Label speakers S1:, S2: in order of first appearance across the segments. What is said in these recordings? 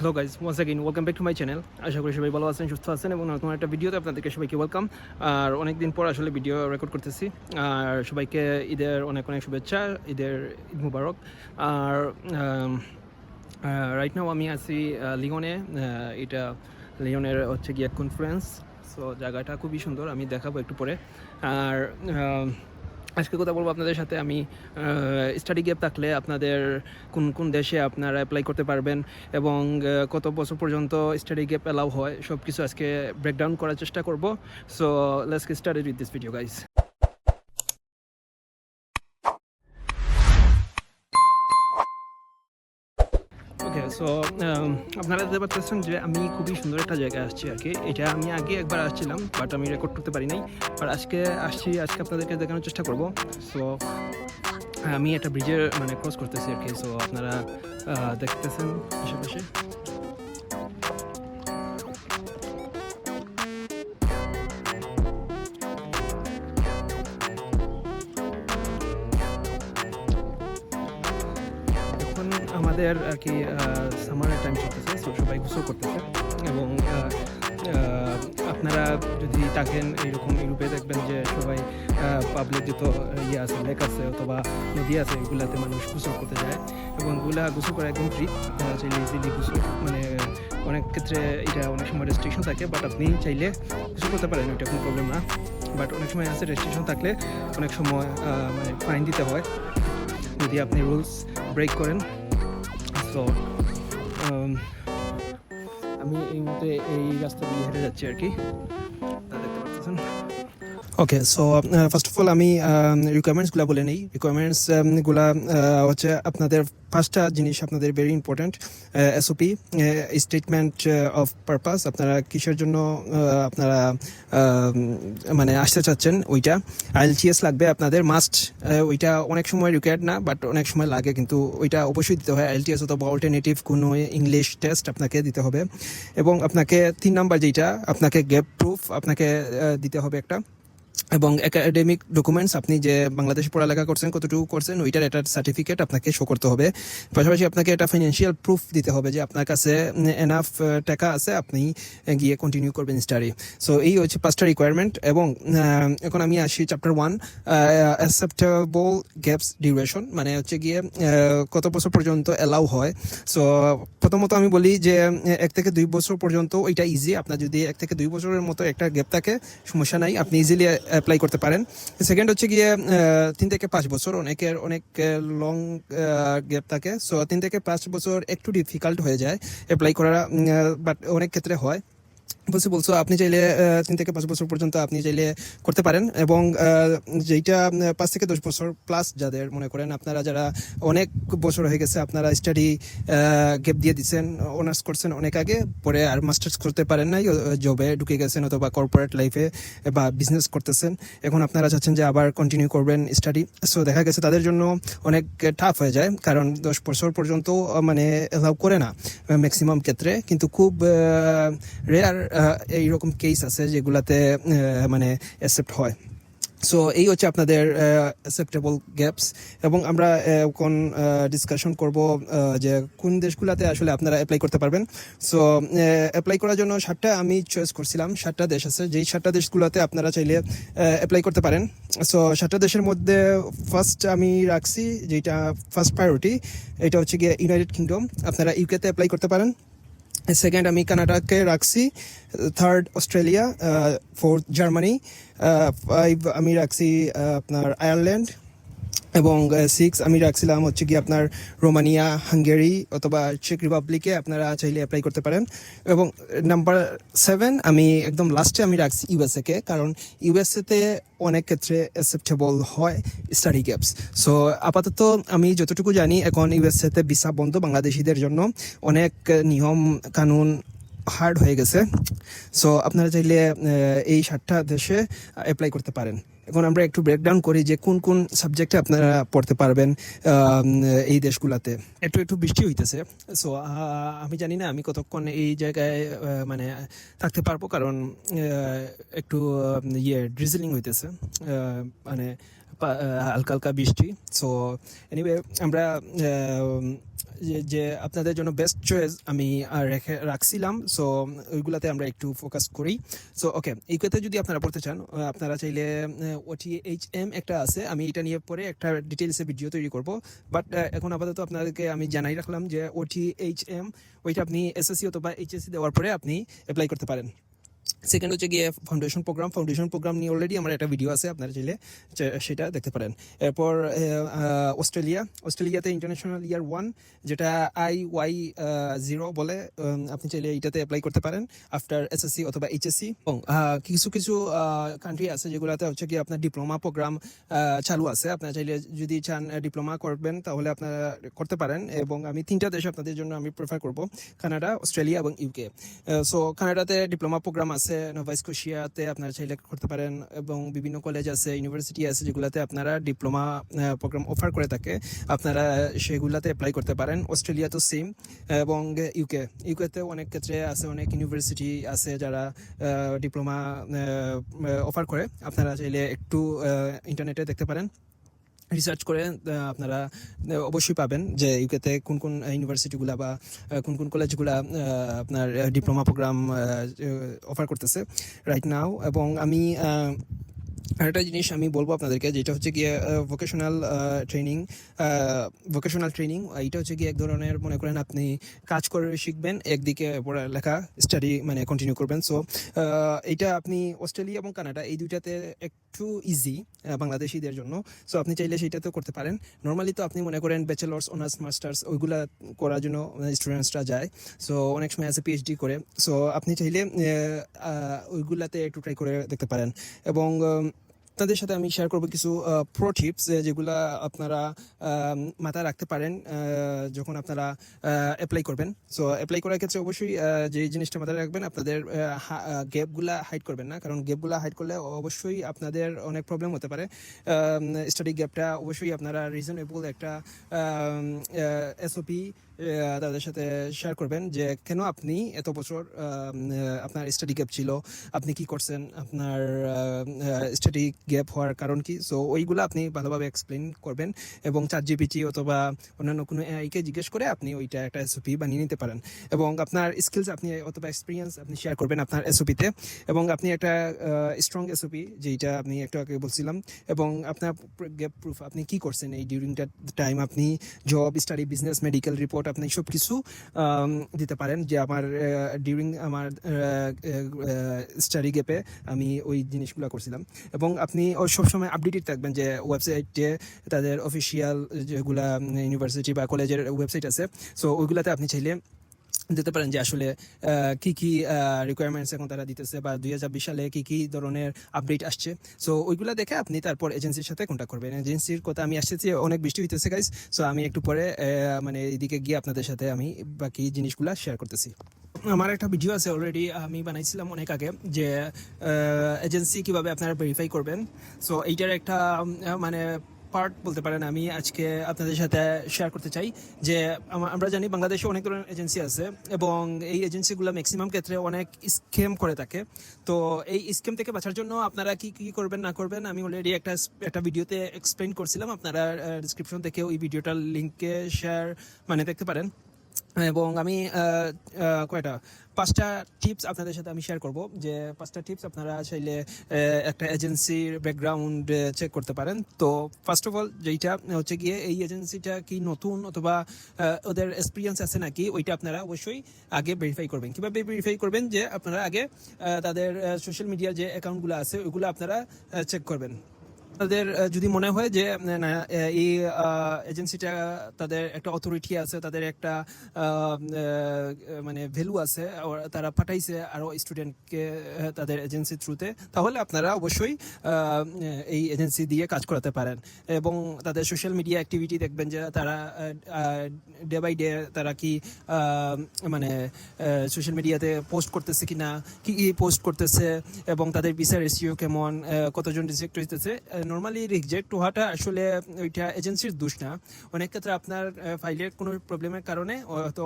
S1: Hello guys, once again welcome back to my channel. আশা করি সবাই ভালো আছেন, সুস্থ আছেন এবং নতুন একটা ভিডিওতে আপনাদেরকে সবাইকে ওয়েলকাম। আর অনেক দিন পর আসলে ভিডিও রেকর্ড করতেছি। আর সবাইকে ঈদের অনেক অনেক শুভেচ্ছা, ঈদের ঈদ মুবারক। আর রাইট নাও আমি আছি লিওনে। এটা লিওনের হচ্ছে গিয়ে কনফারেন্স। সো জায়গাটা খুবই সুন্দর, আমি দেখাবো একটু পরে। আর আজকে কথা বলবো আপনাদের সাথে আমি স্টাডি গ্যাপ থাকলে আপনাদের কোন কোন দেশে আপনারা অ্যাপ্লাই করতে পারবেন এবং কত বছর পর্যন্ত স্টাডি গ্যাপ অ্যালাউ হয়, সব কিছু আজকে ব্রেকডাউন করার চেষ্টা করব। So let's get started with this video guys. Okay, so আপনারা দেখতে পাচ্ছেন যে আমি খুবই সুন্দর একটা জায়গায় আসছি আর কি। এটা আমি আগে একবার আসছিলাম, বাট আমি রেকর্ড করতে পারি নাই। আর আজকে আপনাদেরকে দেখানোর চেষ্টা করব। সো আমি একটা ব্রিজের ক্রস করতেছি আর কি। সো আপনারা দেখতেছেন আশেপাশে। এখন আমাদের আর কি সামারের টাইম চলতেছে, সো সবাই গোসল করতেছে এবং আপনারা যদি থাকেন এইরকম ইউরোপে দেখবেন যে সবাই পাবলিক যত ইয়ে আছে, লেক আছে অথবা নদী আছে, এগুলাতে মানুষ গোসল করতে যায় এবং এগুলা গোসল করা একদম ফ্রি। চাইলে ইজিলি গোসল অনেক ক্ষেত্রে এটা অনেক সময় রেস্ট্রিকশন থাকে, বাট আপনি চাইলে গোসল করতে পারেন, এটা কোনো প্রবলেম না। বাট অনেক সময় আছে রেস্ট্রিকশন থাকলে অনেক সময় ফাইন দিতে হয় যদি আপনি রুলস ব্রেক করেন। সো আমি এই মুহূর্তে এই রাস্তা দিয়ে হেঁটে যাচ্ছি আর কি, দেখতে পাচ্ছেন। ওকে, সো ফার্স্ট অফ অল আমি রিকোয়ারমেন্টসগুলো বলে নিই। রিকোয়ারমেন্টসগুলা হচ্ছে আপনাদের পাঁচটা জিনিস আপনাদের very important. SOP, statement of purpose, আপনারা কিসের জন্য আপনারা আসতে চাচ্ছেন ওইটা। আইএলটিএস লাগবে আপনাদের মাস্ট, ওইটা অনেক সময় রিকোয়ার্ড না, বাট অনেক সময় লাগে, কিন্তু ওইটা অবশ্যই দিতে হয়। আইএলটিএস অথবা অল্টারনেটিভ কোনো ইংলিশ টেস্ট আপনাকে দিতে হবে। এবং আপনাকে 3 নাম্বার যেটা, আপনাকে গ্যাপ প্রুফ আপনাকে দিতে হবে একটা, এবং একাডেমিক ডকুমেন্টস, আপনি যে বাংলাদেশে পড়ালেখা করছেন, কতটুকু করছেন, ওইটার একটা সার্টিফিকেট আপনাকে শো করতে হবে। পাশাপাশি আপনাকে একটা ফাইন্যান্সিয়াল প্রুফ দিতে হবে যে আপনার কাছে এনাফ টাকা আছে, আপনি গিয়ে কন্টিনিউ করবেন স্টাডি। সো এই হচ্ছে 5টা রিকোয়ারমেন্ট। এবং এখন আমি আসি চ্যাপ্টার 1, অ্যাকসেপ্টেবল গ্যাপস ডিউরেশন, মানে হচ্ছে গিয়ে কত বছর পর্যন্ত অ্যালাউ হয়। সো প্রথমত আমি বলি যে 1 থেকে 2 বছর পর্যন্ত ওইটা ইজি। আপনার যদি 1 থেকে 2 বছরের মতো একটা গ্যাপ থাকে, সমস্যা নাই, আপনি ইজিলি অ্যাপ্লাই করতে পারেন। সেকেন্ড হচ্ছে গিয়ে 3 থেকে 5 বছর, অনেকের অনেক লং গ্যাপ থাকে। সো 3 থেকে 5 বছর একটু ডিফিকাল্ট হয়ে যায় অ্যাপ্লাই করা, বাট অনেক ক্ষেত্রে হয় পসিবল। সো আপনি চাইলে 3 থেকে 5 বছর পর্যন্ত আপনি চাইলে করতে পারেন। এবং যেইটা 5 থেকে 10 বছর প্লাস, যাদের মনে করেন আপনারা যারা অনেক বছর হয়ে গেছে, আপনারা স্টাডি গ্যাপ দিয়ে দিচ্ছেন, অনার্স করছেন অনেক আগে, পরে আর মাস্টার্স করতে পারেন নাই, জবে ঢুকে গেছেন অথবা কর্পোরেট লাইফে বা বিজনেস করতেছেন, এখন আপনারা চাচ্ছেন যে আবার কন্টিনিউ করবেন স্টাডি। সো দেখা গেছে তাদের জন্য অনেক টাফ হয়ে যায়, কারণ 10 বছর পর্যন্ত অ্যালাউ করে না ম্যাক্সিমাম ক্ষেত্রে, কিন্তু খুব রেয়ার এইরকম কেস আছে যেগুলাতে অ্যাকসেপ্ট হয়। সো এই হচ্ছে আপনাদের অ্যাকসেপ্টেবল গ্যাপস। এবং আমরা এখন ডিসকাশন করব যে কোন দেশগুলোতে আসলে আপনারা অ্যাপ্লাই করতে পারবেন। সো অ্যাপ্লাই করার জন্য 7টা আমি চয়েস করছিলাম, 7টা দেশ আছে, যেই 7টা দেশগুলোতে আপনারা চাইলে অ্যাপ্লাই করতে পারেন। সো 7টা দেশের মধ্যে ফার্স্ট আমি রাখছি, যেটা ফার্স্ট প্রায়োরিটি, এটা হচ্ছে গিয়ে ইউনাইটেড কিংডম, আপনারা ইউকেতে অ্যাপ্লাই করতে পারেন। সেকেন্ড আমি কানাডাকে রাখছি, থার্ড অস্ট্রেলিয়া, ফোর্থ জার্মানি, 5 আমি রাখছি আপনার আয়ারল্যান্ড, এবং 6 আমি রাখছিলাম হচ্ছে কি আপনার রোমানিয়া, হাঙ্গেরি অথবা চেক রিপাবলিকে আপনারা চাইলে অ্যাপ্লাই করতে পারেন। এবং নাম্বার 7 আমি একদম লাস্টে আমি রাখছি ইউএসএকে, কারণ ইউএসএতে অনেক ক্ষেত্রে অ্যাকসেপ্টেবল হয় স্টাডি গ্যাপস। সো আপাতত আমি যতটুকু জানি, এখন ইউএসএতে ভিসা বন্ধ বাংলাদেশিদের জন্য, অনেক নিয়ম কানুন হার্ড হয়ে গেছে। সো আপনারা চাইলে এই 7টা দেশে অ্যাপ্লাই করতে পারেন। এখন আমরা একটু ব্রেকডাউন করি যে কোন কোন সাবজেক্টে আপনারা পড়তে পারবেন এই দেশগুলোতে। একটু বৃষ্টি হইতেছে, সো আমি জানি না আমি কতক্ষণ এই জায়গায় থাকতে পারবো, কারণ একটু ড্রিজলিং হইতেছে, হালকা হালকা বৃষ্টি। সো এনিওয়ে আমরা যে আপনাদের জন্য বেস্ট চয়েস আমি রাখছিলাম, সো ওইগুলাতে আমরা একটু ফোকাস করি। সো ওকে, ইকুয়েতে যদি আপনারা পড়তে চান আপনারা চাইলে OTHM একটা আছে, আমি এটা নিয়ে পরে একটা ডিটেলসে ভিডিও তৈরি করব। বাট এখন আপাতত আপনাদেরকে আমি জানাই রাখলাম যে OTHM ওইটা আপনি এসএসসি অথবা এইচএসসি দেওয়ার পরে আপনি অ্যাপ্লাই করতে পারেন। সেকেন্ড হচ্ছে গিয়ে ফাউন্ডেশন প্রোগ্রাম নিয়ে অলরেডি আমার একটা ভিডিও আছে, আপনারা চাইলে সেটা দেখতে পারেন। এরপর অস্ট্রেলিয়াতে ইন্টারন্যাশনাল ইয়ার 1 যেটা IY0 বলে, আপনি চাইলে এইটাতে অ্যাপ্লাই করতে পারেন আফটার এসএসসি অথবা এইচএসসি। এবং কিছু কিছু কান্ট্রি আছে যেগুলোতে হচ্ছে কি আপনার ডিপ্লোমা প্রোগ্রাম চালু আছে, আপনারা চাইলে যদি চান ডিপ্লোমা করবেন তাহলে আপনারা করতে পারেন। এবং আমি 3টা দেশ আপনাদের জন্য আমি প্রেফার করব, কানাডা, অস্ট্রেলিয়া এবং ইউকে। সো কানাডাতে ডিপ্লোমা প্রোগ্রাম আছে, নোভা স্কোশিয়াতে আপনারা চাইলে করতে পারেন, এবং বিভিন্ন কলেজ আছে, ইউনিভার্সিটি আছে যেগুলোতে আপনারা ডিপ্লোমা প্রোগ্রাম অফার করে থাকে, আপনারা সেগুলাতে অ্যাপ্লাই করতে পারেন। অস্ট্রেলিয়া তো সেম, এবং ইউকেতে অনেক ক্ষেত্রে আছে, অনেক ইউনিভার্সিটি আছে যারা ডিপ্লোমা অফার করে, আপনারা চাইলে একটু ইন্টারনেটে দেখতে পারেন, রিসার্চ করে আপনারা অবশ্যই পাবেন যে ইউকেতে কোন কোন ইউনিভার্সিটিগুলা বা কোন কোন কলেজগুলা আপনার ডিপ্লোমা প্রোগ্রাম অফার করতেছে রাইট নাও। এবং আমি আরেকটা জিনিস আমি বলবো আপনাদেরকে, যেটা হচ্ছে গিয়ে ভোকেশনাল ট্রেনিং। এইটা হচ্ছে গিয়ে এক ধরনের, মনে করেন আপনি কাজ করে শিখবেন, একদিকে পড়ালেখা স্টাডি মানে কন্টিনিউ করবেন। সো এইটা আপনি অস্ট্রেলিয়া এবং কানাডা এই দুইটাতে একটু ইজি বাংলাদেশিদের জন্য। সো আপনি চাইলে সেইটাতেও করতে পারেন। নর্মালি তো আপনি মনে করেন ব্যাচেলার্স, অনার্স, মাস্টার্স ওইগুলা করার জন্য স্টুডেন্টসরা যায়। সো অনেক সময় আছে পিএইচডি করে। সো আপনি চাইলে ওইগুলাতে একটু ট্রাই করে দেখতে পারেন। এবং আপনাদের সাথে আমি শেয়ার করবো কিছু প্রো টিপস যেগুলা আপনারা মাথায় রাখতে পারেন যখন আপনারা অ্যাপ্লাই করবেন। সো অ্যাপ্লাই করার ক্ষেত্রে অবশ্যই যে জিনিসটা মাথায় রাখবেন, আপনাদের গ্যাপগুলা হাইড করবেন না, কারণ গ্যাপগুলা হাইড করলে অবশ্যই আপনাদের অনেক প্রবলেম হতে পারে। স্টাডি গ্যাপটা অবশ্যই আপনারা রিজনেবল একটা এসওপি তাদের সাথে শেয়ার করবেন, যে কেন আপনি এত বছর আপনার স্টাডি গ্যাপ ছিল, আপনি কি করছেন, আপনার স্টাডি গ্যাপ হওয়ার কারণ কি। সো ওইগুলো আপনি ভালোভাবে এক্সপ্লেন করবেন, এবং ChatGPT অথবা অন্যান্য কোনো এআইকে জিজ্ঞেস করে আপনি ওইটা একটা এসওপি বানিয়ে নিতে পারেন। এবং আপনার স্কিলস আপনি অথবা এক্সপিরিয়েন্স আপনি শেয়ার করবেন আপনার এসওপিতে, এবং আপনি একটা স্ট্রং এসওপি যেটা আমি একটু আগে বলছিলাম, এবং আপনার গ্যাপ প্রুফ আপনি কি করছেন এই ডিউরিং দ্যাট টাইম, আপনি job, study, business, medical report আপনি সব কিছু দিতে পারেন, যে আমার ডিউরিং আমার স্টাডি গ্যাপে আমি ওই জিনিসগুলো করছিলাম। এবং আপনি সবসময় আপডেটেড থাকবেন, যে ওয়েবসাইটে তাদের অফিসিয়াল যেগুলা ইউনিভার্সিটি বা কলেজের ওয়েবসাইট আছে, সো ওইগুলাতে আপনি চাইলে দিতে পারেন যে আসলে কি কি রিকোয়ারমেন্টস এখন তারা দিতেছে, বা 2020 সালে কি কি ধরনের আপডেট আসছে। সো ওইগুলো দেখে আপনি তারপর এজেন্সির সাথে কন্ট্যাক্ট করবেন। এজেন্সির কথা আমি আসতেছি, অনেক বৃষ্টি হইতেছে গাইস, সো আমি একটু পরে মানে এদিকে গিয়ে আপনাদের সাথে আমি বাকি জিনিসগুলো শেয়ার করতেছি। আমার একটা ভিডিও আছে অলরেডি, আমি বানাইছিলাম অনেক আগে, যে এজেন্সি কিভাবে আপনারা ভেরিফাই করবেন। সো এইটার একটা মানে পার্ট বলতে পারেন আমি আজকে আপনাদের সাথে শেয়ার করতে চাই। যে আমরা জানি বাংলাদেশে অনেক ধরনের এজেন্সি আছে, এবং এই এজেন্সিগুলো ম্যাক্সিমাম ক্ষেত্রে অনেক স্ক্যাম করে থাকে। তো এই স্ক্যাম থেকে বাঁচার জন্য আপনারা কি কি করবেন না করবেন আমি অলরেডি একটা ভিডিওতে এক্সপ্লেন করছিলাম, আপনারা ডিসক্রিপশন থেকে ওই ভিডিওটার লিঙ্কে শেয়ার মানে দেখতে পারেন। এবং আমি কয়টা 5টা টিপস আপনাদের সাথে আমি শেয়ার করব, যে 5টা টিপস আপনারা চাইলে একটা এজেন্সির ব্যাকগ্রাউন্ড চেক করতে পারেন। তো ফার্স্ট অফ অল যেইটা হচ্ছে গিয়ে এই এজেন্সিটা কি নতুন অথবা ওদের এক্সপিরিয়েন্স আছে নাকি, ওইটা আপনারা অবশ্যই আগে ভেরিফাই করবেন। কীভাবে ভেরিফাই করবেন, যে আপনারা আগে তাদের সোশ্যাল মিডিয়ার যে অ্যাকাউন্টগুলো আছে ওইগুলো আপনারা চেক করবেন। তাদের যদি মনে হয় যে না এই এজেন্সিটা তাদের একটা অথরিটি আছে, তাদের একটা মানে ভ্যালু আছে, তারা পাঠাইছে আরও স্টুডেন্টকে তাদের এজেন্সির থ্রুতে, তাহলে আপনারা অবশ্যই এই এজেন্সি দিয়ে কাজ করাতে পারেন। এবং তাদের সোশ্যাল মিডিয়া অ্যাক্টিভিটি দেখবেন, যে তারা ডে বাই ডে তারা কি মানে সোশ্যাল মিডিয়াতে পোস্ট করতেছে কিনা, কি কি পোস্ট করতেছে, এবং তাদের ভিসা রেশিও কেমন, কতজন রিজেক্ট হইতেছে। নর্মালি রিজেক্ট হওয়াটা আসলে ওইটা এজেন্সির দোষ না, অনেক ক্ষেত্রে আপনার ফাইলের কোনো প্রবলেমের কারণে হয়তো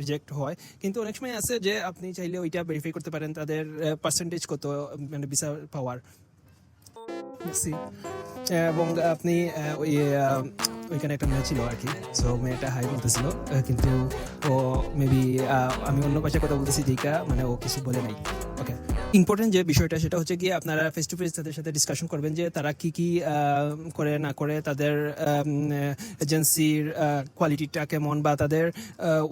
S1: রিজেক্ট হয়, কিন্তু অনেক সময় আছে যে আপনি চাইলে ওইটা ভেরিফাই করতে পারেন তাদের পার্সেন্টেজ কত মানে ভিসা পাওয়ার। এবং আপনি ওই ওইখানে একটা মেয়ে ছিল আর কি, সো মেয়েটা হাই বলতেছিল, কিন্তু ও মেবি আমি অন্য ভাষায় কথা বলতেছি যেটা মানে ও কিছু বলে নাই। ওকে, ইম্পর্টেন্ট যে বিষয়টা সেটা হচ্ছে কি আপনারা ফেস টু ফেস তাদের সাথে ডিসকাশন করবেন যে তারা কি কি করে না করে, তাদের এজেন্সির কোয়ালিটিটা কেমন, বা তাদের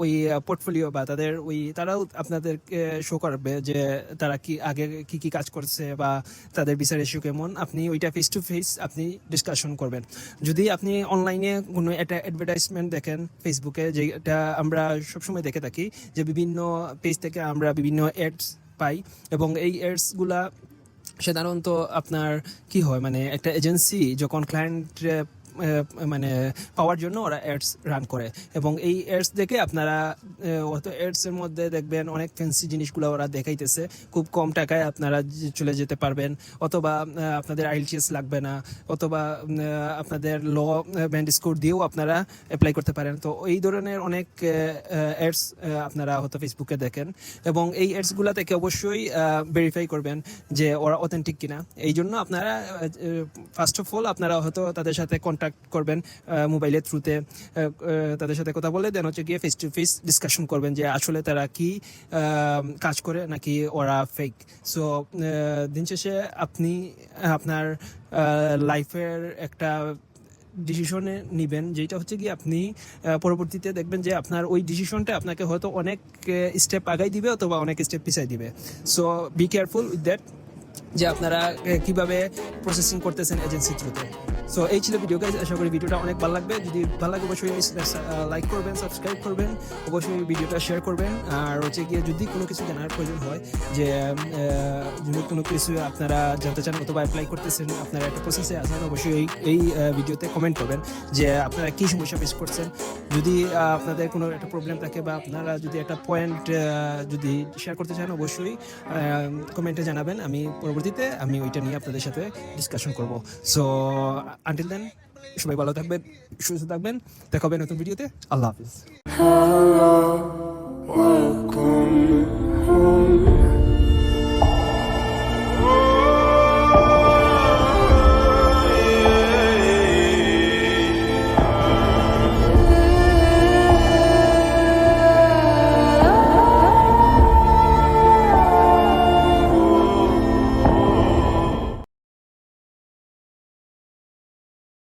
S1: ওই পোর্টফোলিও বা তাদের ওই তারাও আপনাদেরকে শো করবে যে তারা কি আগে কি কি কাজ করছে বা তাদের বিচার রেশিও কেমন। আপনি ওইটা ফেস টু ফেস আপনি ডিসকাশন করবেন। যদি আপনি অনলাইনে কোনো একটা অ্যাডভার্টাইজমেন্ট দেখেন ফেসবুকে, যেটা আমরা সবসময় দেখে থাকি যে বিভিন্ন পেজ থেকে আমরা বিভিন্ন অ্যাডস পাই, এবং এই অ্যাডসগুলা সাধারণত আপনার কি হয় মানে একটা এজেন্সি যখন ক্লায়েন্ট মানে পাওয়ার জন্য ওরা অ্যাডস রান করে, এবং এই অ্যাডস দেখে আপনারা অত অ্যাডসের মধ্যে দেখবেন অনেক ফ্যান্সি জিনিসগুলো ওরা দেখাইতেছে, খুব কম টাকায় আপনারা চলে যেতে পারবেন, অথবা আপনাদের আইএলটিএস লাগবে না, অথবা আপনাদের ল ব্যান্ড স্কোর দিয়েও আপনারা অ্যাপ্লাই করতে পারেন। তো এই ধরনের অনেক অ্যাডস আপনারা হয়তো ফেসবুকে দেখেন, এবং এই অ্যাডসগুলো থেকে অবশ্যই ভেরিফাই করবেন যে ওরা অথেন্টিক কিনা। এই জন্য আপনারা ফার্স্ট অফ অল আপনারা হয়তো তাদের সাথে কন্ট্যাক্ট করবেন মোবাইলের থ্রুতে, তাদের সাথে কথা বলে দেন হচ্ছে গিয়ে ফেস টু ফেস ডিসকাশন করবেন যে আসলে তারা কি কাজ করে নাকি ওরা ফেক। সো দিন শেষে আপনি আপনার লাইফের একটা ডিসিশনে নিবেন, যেটা হচ্ছে কি আপনি পরবর্তীতে দেখবেন যে আপনার ওই ডিসিশনটা আপনাকে হয়তো অনেক স্টেপ আগাই দিবে অথবা অনেক স্টেপ পিছাই দিবে। So be careful with that, যে আপনারা কিভাবে প্রসেসিং করতেছেন এজেন্সি থ্রুতে। সো এই ছিল ভিডিও গাইজ, আশা করি ভিডিওটা অনেক ভালো লাগবে। যদি ভালো লাগে অবশ্যই লাইক করবেন, সাবস্ক্রাইব করবেন, অবশ্যই ভিডিওটা শেয়ার করবেন। আর হচ্ছে গিয়ে যদি কোনো কিছু জানার প্রয়োজন হয়, যে যদি কোনো কিছু আপনারা জানতে চান অথবা অ্যাপ্লাই করতেছেন, আপনারা একটা প্রসেসে আছেন, অবশ্যই এই ভিডিওতে কমেন্ট করবেন যে আপনারা কী সমস্যা ফেস করছেন। যদি আপনাদের কোনো একটা প্রবলেম থাকে বা আপনারা যদি একটা পয়েন্ট যদি শেয়ার করতে চান, অবশ্যই কমেন্টে জানাবেন। আমি পরবর্তীতে ওইটা নিয়ে আপনাদের সাথে ডিসকাশন করব। সো আনটিল দেন, সবাই ভালো থাকবেন, সুস্থ থাকবেন, দেখা হবে নতুন ভিডিওতে। আল্লাহ হাফিজ।